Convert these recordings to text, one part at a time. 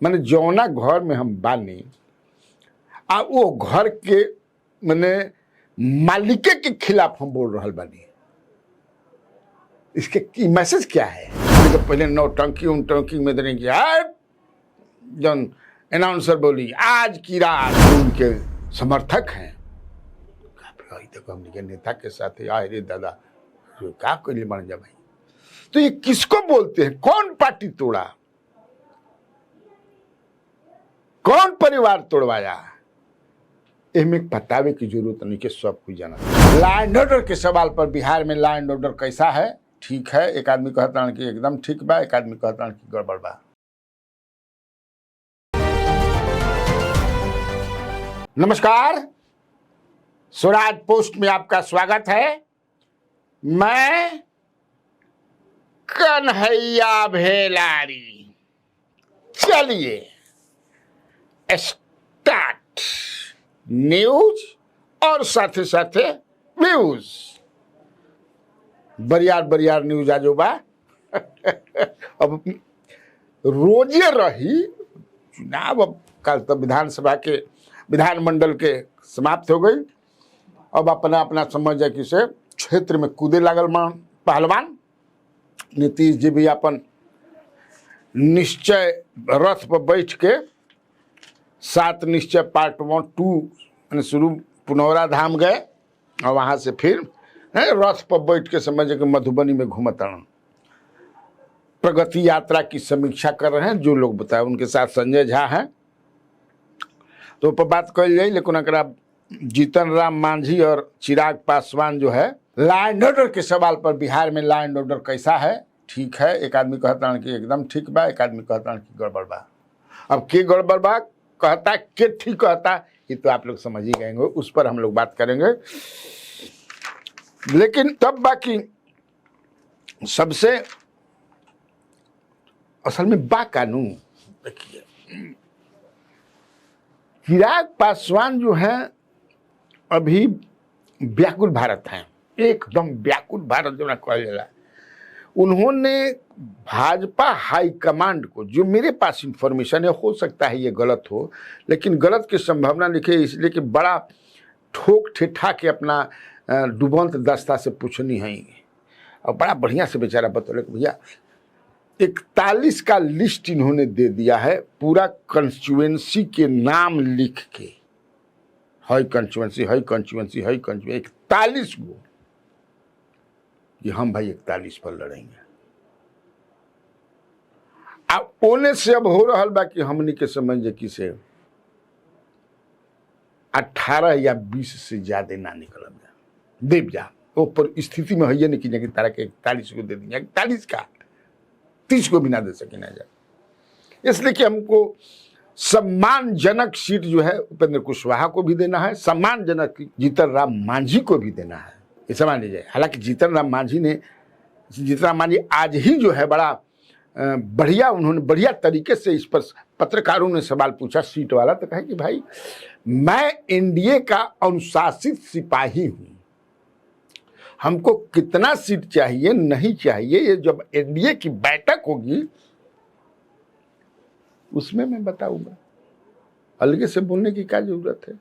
माने जौना घर में हम बानी आ वो घर के माने मालिके के खिलाफ हम बोल रहा बानी। इसके की मैसेज क्या है? तो पहले नौटंकी उनटंकी में देने की जौन अनाउंसर बोली आज की रात उनके समर्थक हैं तक हमने के नेता के साथ आए रे दादा क्या कर बन जा भाई। तो ये किसको बोलते हैं? कौन पार्टी तोड़ा, कौन परिवार तोड़वाया? इनमें बतावे की जरूरत नहीं कि सब कुछ जाना। लॉ एंड ऑर्डर के सवाल पर बिहार में लॉ एंड ऑर्डर कैसा है? ठीक है। एक आदमी कहता है कि एकदम ठीक बा, एक आदमी कहता है कि गड़बड़ बा। नमस्कार, स्वराज पोस्ट में आपका स्वागत है। मैं कन्हैया भेलारी। चलिए स्टार्ट न्यूज और साथे साथे व्यूज। बरियार न्यूज आजो बा। अब रोजे रही चुनाव। अब कल तो विधानमंडल के समाप्त हो गई। अब अपना अपना समझ है कि से क्षेत्र में कूदे लागल पहलवान। नीतीश जी भी अपन निश्चय रथ पर बैठ के 7 निश्चय पार्ट 1 2 शुरू पुनौरा धाम गए और वहां से फिर रथ पर बैठ के समझ के मधुबनी में घूमता प्रगति यात्रा की समीक्षा कर रहे हैं। जो लोग बताए उनके साथ संजय झा हैं। तो पर बात कही जाए, लेकिन अगर जीतन राम मांझी और चिराग पासवान जो है लॉ एंड ऑर्डर के सवाल पर बिहार में लॉ एंड ऑर्डर कैसा है? ठीक है। एक आदमी कहता है कि एकदम ठीक बा, एक आदमी कहता है कि गड़बड़ बा। अब के गड़बड़ बा कहता, के ठीक कहता, ये तो आप लोग समझ ही गए, उस पर हम लोग बात करेंगे। लेकिन तब बाकी सबसे असल में बा कानून देखिए, चिराग पासवान जो है अभी व्याकुल भारत हैं, एकदम व्याकुल भारत जो ना कहा जाला। उन्होंने भाजपा हाईकमांड को, जो मेरे पास इंफॉर्मेशन है, हो सकता है ये गलत हो, लेकिन गलत की संभावना लिखे इसलिए कि बड़ा ठोक ठिठा के अपना डुबंत दस्ता से पूछनी है और बड़ा बढ़िया से बेचारा बतौले कि भैया 41 का लिस्ट इन्होंने दे दिया है, पूरा कंस्टिट्यूएंसी के नाम लिख के। हाई कंस्टिट्यूएंसी 41 गो कि हम भाई 41 पर लड़ेंगे। अब ओने से अब हो रहा बा कि हमनी के समझ कि से 18 या 20 से ज्यादा ना निकल देव जा ऊपर स्थिति में है नहीं कि तारा के 41 को दे देंगे। 41 का 30 को भी ना दे सके ना जाए। इसलिए कि हमको सम्मानजनक सीट जो है उपेंद्र कुशवाहा को भी देना है, सम्मानजनक जीतन राम मांझी को भी देना है। ये समझ लीजिए। हालांकि जीतन राम मांझी आज ही जो है बड़ा बढ़िया, उन्होंने बढ़िया तरीके से इस पर पत्रकारों ने सवाल पूछा सीट वाला, तो कहा कि भाई मैं एनडीए का अनुशासित सिपाही हूं, हमको कितना सीट चाहिए नहीं चाहिए ये जब एनडीए की बैठक होगी उसमें मैं बताऊंगा। अलग से बोलने की क्या जरूरत है?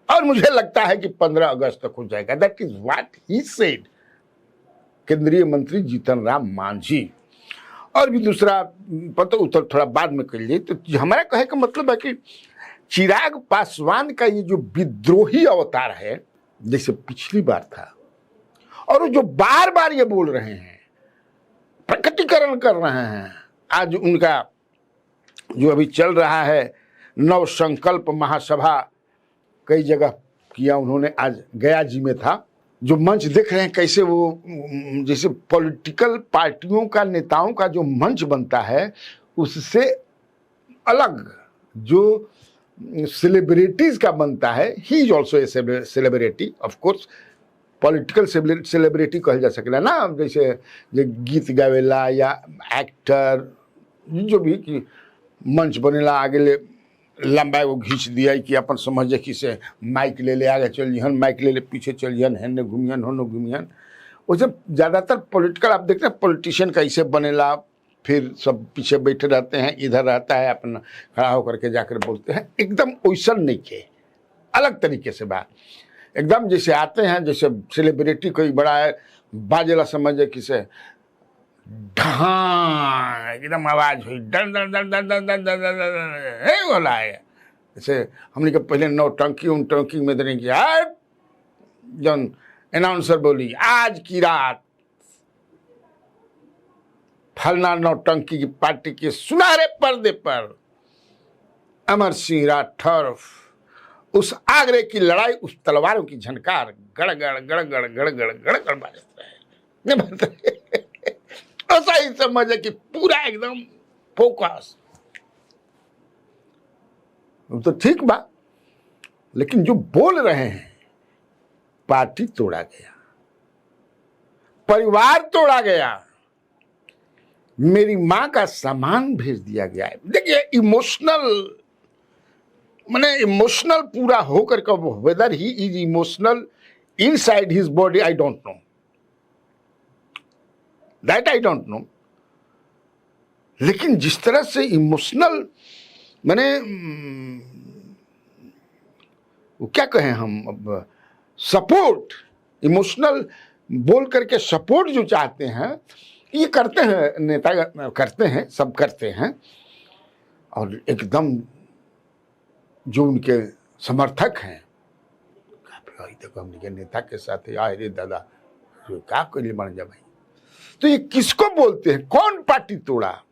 और मुझे लगता है कि 15 अगस्त तक हो जाएगा। That is what he said, केंद्रीय मंत्री जीतन राम मांझी। और भी दूसरा पता उत्तर थोड़ा बाद में कर लिए। तो हमारा कहे का मतलब है कि चिराग पासवान का ये जो विद्रोही अवतार है, जैसे पिछली बार था, और वो जो बार बार ये बोल रहे हैं, प्रकटीकरण कर रहे हैं, आज उनका जो अभी चल रहा है नव संकल्प महासभा कई जगह किया उन्होंने। आज गया जी में था। जो मंच देख रहे हैं कैसे वो जैसे पॉलिटिकल पार्टियों का नेताओं का जो मंच बनता है उससे अलग जो सेलिब्रिटीज का बनता है। He is also a celebrity, of course political celebrity कहल जा सकेला ना, जैसे गीत गावेला या एक्टर जो भी कि मंच बनेला आगे ले लंबा वो घींच दिया कि अपन समझे कि से माइक ले ले आगे चलियन, माइक ले ले पीछे चलियन, हेने घूमियन होनो घूमियन। वो सब ज़्यादातर पॉलिटिकल आप देखते हैं पॉलिटिशियन कैसे बनेला, फिर सब पीछे बैठे रहते हैं, इधर रहता है अपना खड़ा होकर के जाकर बोलते हैं। एकदम वैसा नहीं के, अलग तरीके से बात, एकदम जैसे आते हैं, जैसे सेलिब्रिटी कोई बड़ा है, बाजेला समझे किसे, ढां एकदम आवाज हुई, done done done done done done done done बोला है। जैसे हमने कहा पहले नौटंकी उनटंकी में देने की, जन अनाउंसर बोली आज की रात फलना नौटंकी की पार्टी के सुनहरे पर्दे पर अमर सिंह राठौर, उस आगरे की लड़ाई, उस तलवारों की झनकार, गड़गड़ गड़गड़ गड़गड़ गड़गड़ बाजता है। ऐसा ही समझ है कि पूरा एकदम फोकस। तो ठीक बा, लेकिन जो बोल रहे हैं पार्टी तोड़ा गया, परिवार तोड़ा गया, मेरी मां का सामान भेज दिया गया है। देखिए इमोशनल, माने इमोशनल पूरा होकर के, weather he is emotional inside his body I don't know, that I don't know, लेकिन जिस तरह से इमोशनल, माने वो क्या कहें हम अब, सपोर्ट, इमोशनल बोल करके सपोर्ट जो चाहते हैं, ये करते हैं नेता, करते हैं, सब करते हैं। और एकदम जो उनके समर्थक हैं, तक हमने नेता के साथ आए रे दादा, क्या कर लिए बन जा भाई। तो ये किसको बोलते हैं? कौन पार्टी तोड़ा,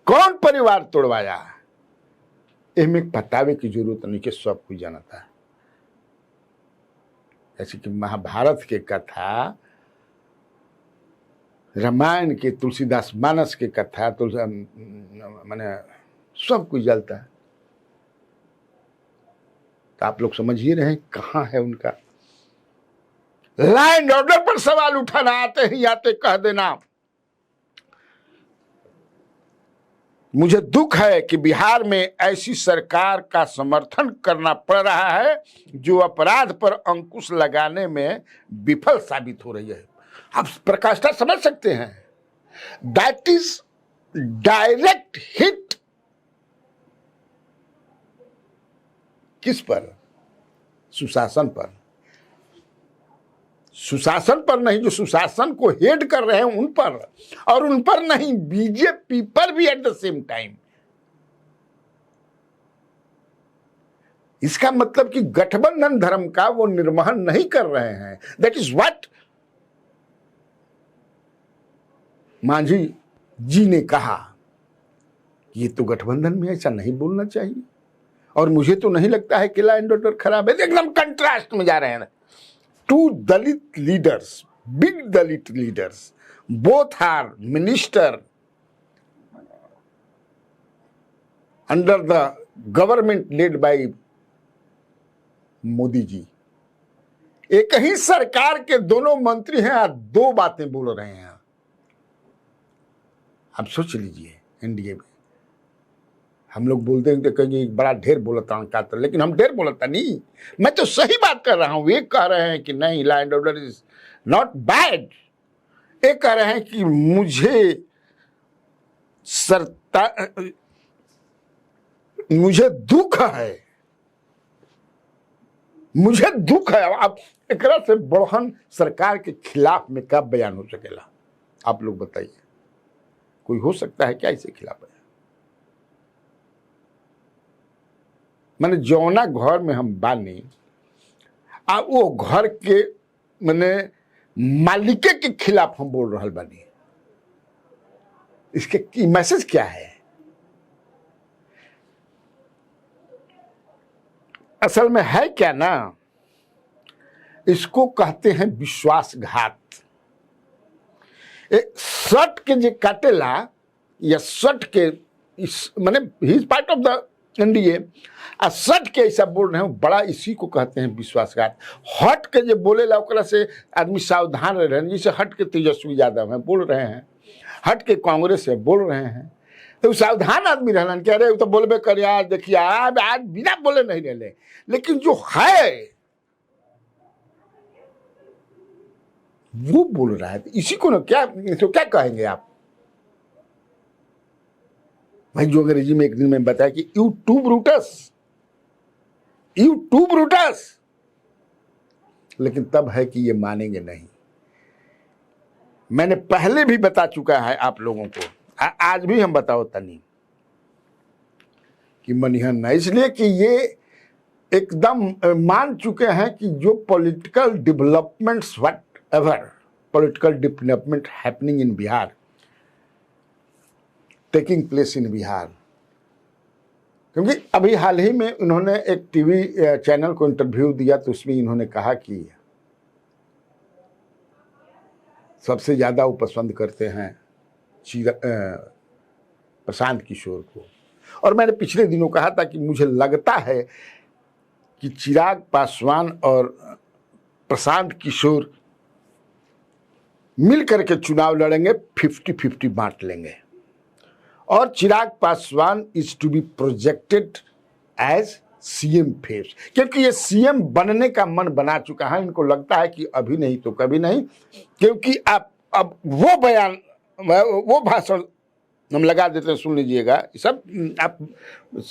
कौन परिवार तोड़वाया? इसमें बतावे की जरूरत नहीं कि सब कुछ जानता है। जैसे कि महाभारत के कथा, रामायण के, तुलसीदास मानस के कथा, माने सब कुछ जलता है। तो आप लोग समझ ही रहे हैं कहां है उनका लॉ एंड ऑर्डर पर सवाल उठाना। आते ही आते कह देना, मुझे दुख है कि बिहार में ऐसी सरकार का समर्थन करना पड़ रहा है जो अपराध पर अंकुश लगाने में विफल साबित हो रही है। आप प्रकाष्ठा समझ सकते हैं, दैट इज डायरेक्ट हिट किस पर? सुशासन पर। सुशासन पर नहीं, जो सुशासन को हेड कर रहे हैं उन पर, और उन पर नहीं, बीजेपी पर भी एट द सेम टाइम। इसका मतलब कि गठबंधन धर्म का वो निर्वहन नहीं कर रहे हैं। दैट इज व्हाट मांझी जी ने कहा। ये तो गठबंधन में ऐसा नहीं बोलना चाहिए, और मुझे तो नहीं लगता है कि लॉ एंड ऑर्डर खराब है। एकदम कंट्रास्ट में जा रहे हैं। Two Dalit leaders, big Dalit leaders, both are minister under the government led by Modi ji. एक ही सरकार के दोनों मंत्री हैं, आज दो बातें बोल रहे हैं। आप सोच लीजिए, एनडीए में हम लोग बोलते हैं तो कहेंगे बड़ा ढेर बोलता का, तो लेकिन हम ढेर बोलता नहीं, मैं तो सही बात कर रहा हूं। एक कह रहे हैं कि नहीं, law and order is not bad. एक कह रहे हैं कि मुझे दुख है, मुझे दुख है। अब एक तरह से बढ़हन सरकार के खिलाफ में क्या बयान हो सकेला? आप लोग बताइए, कोई हो सकता है क्या इसके खिलाफ? माने जौना घर में हम बानी, वो घर के माने मालिके के खिलाफ हम बोल रहा बानी। इसके मैसेज क्या है? असल में है क्या ना, इसको कहते हैं विश्वासघात। शर्ट के जो काटेला, या शर्ट के माने he is part of the NDA, सट के ऐसा बोल रहे हैं, बड़ा इसी को कहते हैं विश्वासघात। हट के जो बोलेला ओकरा से आदमी सावधान रह रहे हैं। जैसे हट के तेजस्वी यादव हैं बोल रहे हैं, हट के कांग्रेस से बोल रहे हैं, तो सावधान आदमी रहना कि अरे तो बोलबे कर यार, देखिए आज बिना बोले नहीं रहे। लेकिन जो है वो बोल रहा है, इसी को ना क्या तो क्या कहेंगे आप भाई? जो अंग्रेजी में एक दिन में बताया कि you too Brutus, you too Brutus, लेकिन तब है कि ये मानेंगे नहीं। मैंने पहले भी बता चुका है आप लोगों को, आज भी हम बताओ तनी कि मनिहन नहीं, इसलिए कि ये एकदम मान चुके हैं कि जो political developments what ever political development happening in Bihar, taking place in Bihar, क्योंकि अभी हाल ही में उन्होंने एक टीवी चैनल को इंटरव्यू दिया तो उसमें इन्होंने कहा कि सबसे ज्यादा वो पसंद करते हैं प्रशांत किशोर को। और मैंने पिछले दिनों कहा था कि मुझे लगता है कि चिराग पासवान और प्रशांत किशोर मिल करके चुनाव लड़ेंगे, 50-50 बांट लेंगे, और Chirag Paswan is to be projected as CM face, क्योंकि ये सीएम बनने का मन बना चुका है। इनको लगता है कि अभी नहीं तो कभी नहीं, क्योंकि आप अब वो बयान, वो भाषण हम लगा देते हैं, सुन लीजिएगा सब, आप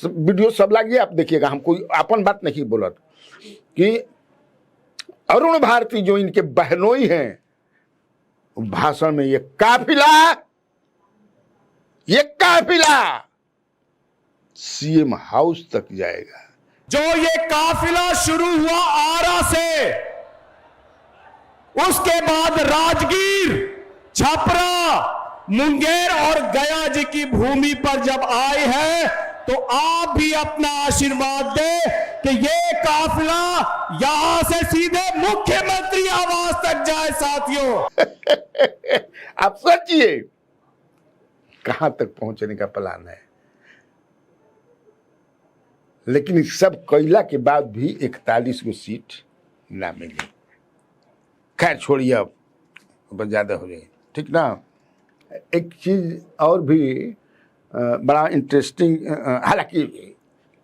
वीडियो सब लागिए, आप देखिएगा, हम कोई अपन बात नहीं बोलत कि अरुण भारती जो इनके बहनोई हैं, भाषण में ये काफिला सीएम हाउस तक जाएगा। जो ये काफिला शुरू हुआ आरा से, उसके बाद राजगीर, छपरा, मुंगेर और गया जी की भूमि पर जब आए हैं, तो आप भी अपना आशीर्वाद दें कि ये काफिला यहां से सीधे मुख्यमंत्री आवास तक जाए। साथियों आप सोचिए कहां तक पहुंचने का प्लान है। लेकिन इस सब कैला के बाद भी 41 को सीट ना मिली। खैर छोड़िए, अब ज्यादा हो जाए, ठीक ना। एक चीज और भी बड़ा इंटरेस्टिंग, हालांकि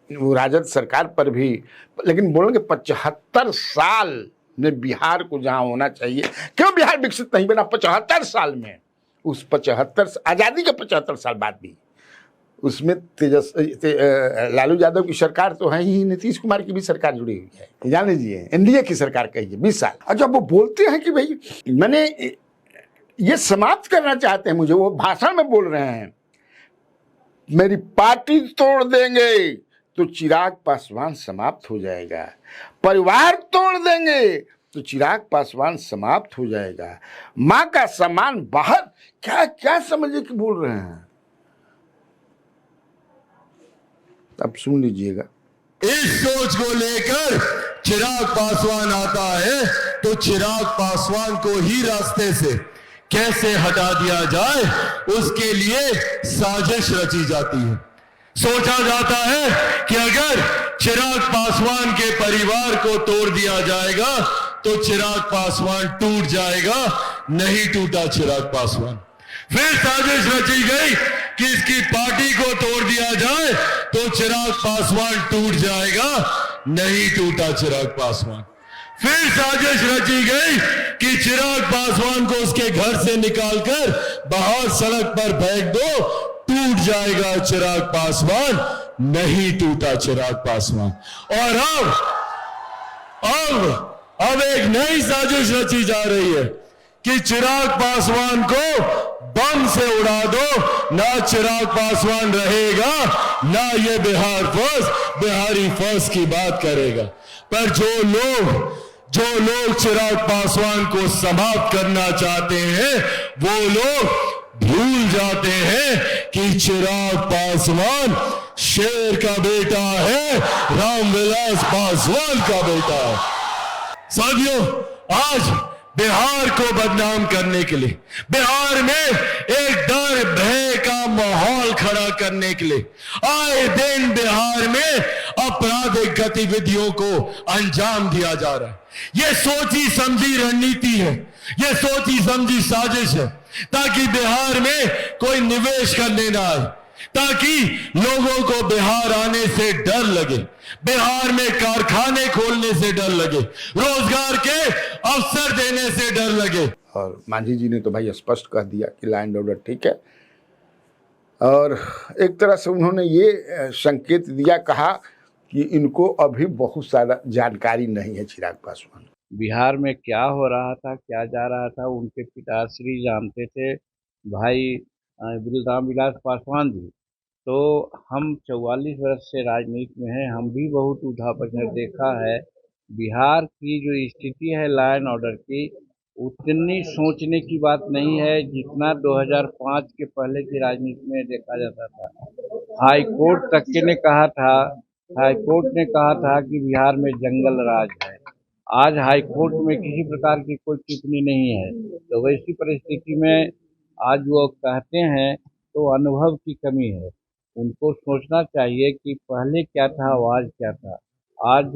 वो राजद सरकार पर भी, लेकिन बोलेंगे 75 साल में बिहार को जहां होना चाहिए, क्यों बिहार विकसित नहीं बना 75 साल में? उस 75 आजादी के 75 साल बाद भी उसमें लालू यादव की सरकार तो है ही, नीतीश कुमार की भी सरकार जुड़ी हुई है, जान लीजिए, एनडीए की सरकार कहिए, 20 साल। और जब वो बोलते हैं कि भाई मैंने ये समाप्त करना चाहते हैं, मुझे वो भाषण में बोल रहे हैं मेरी पार्टी तोड़ देंगे तो चिराग पासवान समाप्त हो जाएगा, परिवार तोड़ देंगे तो चिराग पासवान समाप्त हो जाएगा, मां का सम्मान बाहर, क्या क्या समझे कि बोल रहे हैं। अब सुन लीजिएगा। इस सोच को लेकर चिराग पासवान आता है तो चिराग पासवान को ही रास्ते से कैसे हटा दिया जाए, उसके लिए साजिश रची जाती है। सोचा जाता है कि अगर चिराग पासवान के परिवार को तोड़ दिया जाएगा तो चिराग पासवान टूट जाएगा, नहीं टूटा चिराग पासवान। फिर साजिश रची गई कि इसकी पार्टी को तोड़ दिया जाए तो चिराग पासवान टूट जाएगा, नहीं टूटा चिराग पासवान। फिर साजिश रची गई कि चिराग पासवान को उसके घर से निकालकर बाहर सड़क पर फेंक दो, टूट जाएगा चिराग पासवान, नहीं टूटा चिराग पासवान। और अब एक नई साजिश रची जा रही है कि चिराग पासवान को बम से उड़ा दो, ना चिराग पासवान रहेगा, ना ये बिहार फर्स्ट, बिहारी फर्स्ट की बात करेगा। पर जो लोग चिराग पासवान को समाप्त करना चाहते हैं, वो लोग भूल जाते हैं कि चिराग पासवान शेर का बेटा है, रामविलास पासवान का बेटा है। साथियों, आज बिहार को बदनाम करने के लिए, बिहार में एक डर भय का माहौल खड़ा करने के लिए आए दिन बिहार में आपराधिक गतिविधियों को अंजाम दिया जा रहा है। यह सोची समझी रणनीति है, यह सोची समझी साजिश है, ताकि बिहार में कोई निवेश करने ना आए, ताकि लोगों को बिहार आने से डर लगे, बिहार में कारखाने खोलने से डर लगे, रोजगार के अवसर देने से डर लगे। और मांझी जी ने तो भाई स्पष्ट कह दिया कि लॉ एंड ऑर्डर ठीक है। और एक तरह से उन्होंने ये संकेत दिया, कहा कि इनको अभी बहुत सारा जानकारी नहीं है चिराग पासवान। बिहार में क्या हो रहा था, क्या जा रहा था, उनके पिताश्री जानते थे, भाई राम विलास पासवान जी। तो हम 44 वर्ष से राजनीति में हैं, हम भी बहुत उठा-पटक देखा है। बिहार की जो स्थिति है लॉ एंड ऑर्डर की, उतनी सोचने की बात नहीं है जितना 2005 के पहले की राजनीति में देखा जाता था। हाई कोर्ट तक के ने कहा था, हाई कोर्ट ने कहा था कि बिहार में जंगल राज है। आज हाई कोर्ट में किसी प्रकार की कोई टिप्पणी नहीं है। तो वैसी परिस्थिति में आज वो कहते हैं तो अनुभव की कमी है। उनको सोचना चाहिए कि पहले क्या था और आज क्या था। आज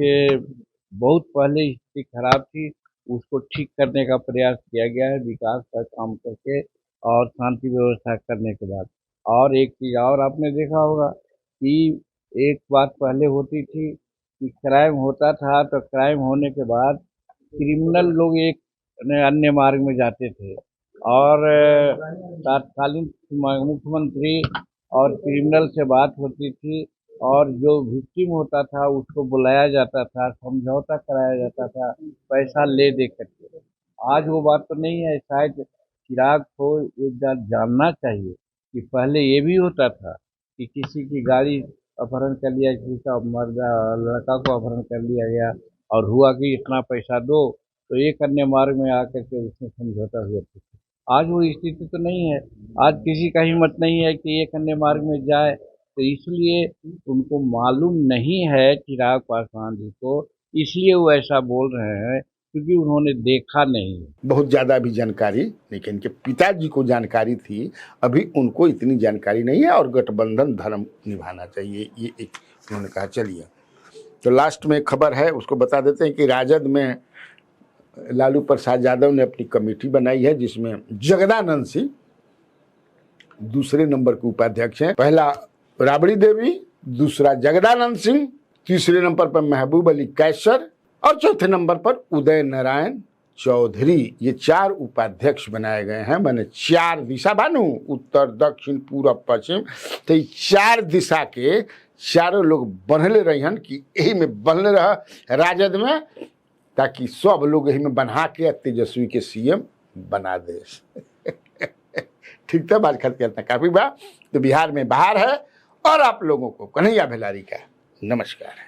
बहुत पहले स्थिति खराब थी, उसको ठीक करने का प्रयास किया गया है विकास का काम करके और शांति व्यवस्था करने के बाद। और एक चीज़ और आपने देखा होगा कि एक बात पहले होती थी कि क्राइम होता था तो क्राइम होने के बाद क्रिमिनल लोग एक अन्य मार्ग में जाते थे और तत्कालीन मुख्यमंत्री और क्रिमिनल से बात होती थी और जो विक्टिम होता था उसको बुलाया जाता था, समझौता कराया जाता था पैसा ले दे करके। आज वो बात तो नहीं है। शायद चिराग को एक बात जानना चाहिए कि पहले ये भी होता था कि किसी की गाड़ी अपहरण कर लिया, किसी का लड़का को अपहरण कर लिया गया और हुआ कि इतना पैसा दो, तो एक अन्य मार्ग में आकर के उसमें समझौता हुआ था। आज वो स्थिति तो नहीं है। आज किसी का हिम्मत नहीं है कि एक अन्य मार्ग में जाए, तो इसलिए उनको मालूम नहीं है चिराग पासवान जी को, इसलिए वो ऐसा बोल रहे हैं क्योंकि उन्होंने देखा नहीं है। बहुत ज़्यादा भी जानकारी, लेकिन इनके पिताजी को जानकारी थी, अभी उनको इतनी जानकारी नहीं है और गठबंधन धर्म निभाना चाहिए, ये एक उन्होंने कहा। चलिए तो लास्ट में खबर है उसको बता देते हैं कि राजद में लालू प्रसाद यादव ने अपनी कमेटी बनाई है जिसमें जगदानंद सिंह दूसरे नंबर के उपाध्यक्ष हैं। पहला राबड़ी देवी, दूसरा जगदानंद सिंह, तीसरे नंबर पर महबूब अली कैसर और चौथे नंबर पर उदय नारायण चौधरी। ये 4 उपाध्यक्ष बनाए गए हैं। मैंने 4 दिशा बानू, उत्तर दक्षिण पूरब पश्चिम, तो ये 4 दिशा के चारों लोग बनले रहन कि यही में बनले रह राजद में, ताकि सब लोग यही में बना के तेजस्वी के सीएम बना दे। ठीक था, बात करते काफी बात। तो बिहार में बाहर है और आप लोगों को कन्हैया भेलारी का नमस्कार है।